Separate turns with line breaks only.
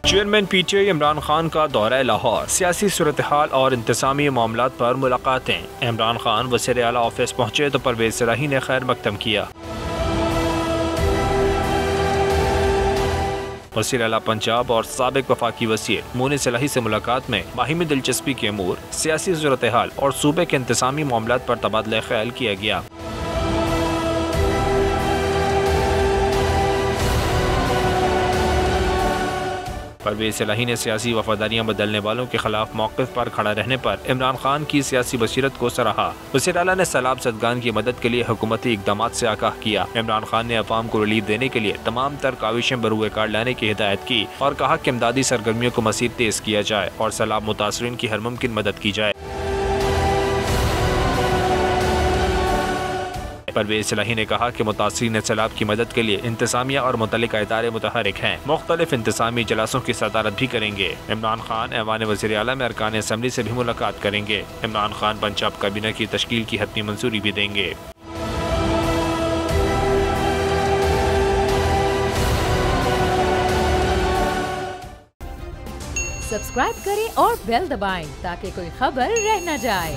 Chairman PTI Imran Khan का दौरा लाहौर, सियासी सूरत हाल और इंतजामी मामलात पर मुलाकातें। इमरान खान वज़ीर आला ऑफिस पहुंचे तो परवेज सलाही ने खैर मकदम किया। वज़ीर आला पंजाब और साबिक वफाकी वज़ीर मोनी सलाही से मुलाकात में बाहिमी दिलचस्पी के अमूर, सियासी सूरत हाल और सूबे के इंतजामी मामलात पर तबादला ख्याल किया गया। परवेज सलाही ने सियासी वफादारियां बदलने वालों के खिलाफ मौक़िफ़ पर खड़ा रहने पर इमरान खान की सियासी बसीरत को सराहा। वज़ीर आला ने सैलाब ज़दगान की मदद के लिए हुकूमती इक़दामात से आगाह किया। इमरान खान ने अवाम को रिलीफ देने के लिए तमाम तर काविशें बरूए कार लाने की हिदायत की और कहा कि इमदादी सरगर्मियों को मज़ीद तेज़ किया जाए और सैलाब मुतासरीन की हर मुमकिन मदद की जाए। परवेज सलाही ने कहा कि मुतासरीन सैलाब की मदद के लिए इंतजामिया और मुतल्लिका इदारे मुतहरिक हैं, मुख्तलिफ इंतजामी इजलासों की सदारत भी करेंगे। इमरान खान ऐवान वज़ीर आला में अरकान असम्बली से भी मुलाकात करेंगे। इमरान खान पंजाब काबीना की तश्कील की हतमी मंजूरी भी देंगे।
सब्सक्राइब करें और बेल दबाएं ताकि कोई खबर रह न जाए।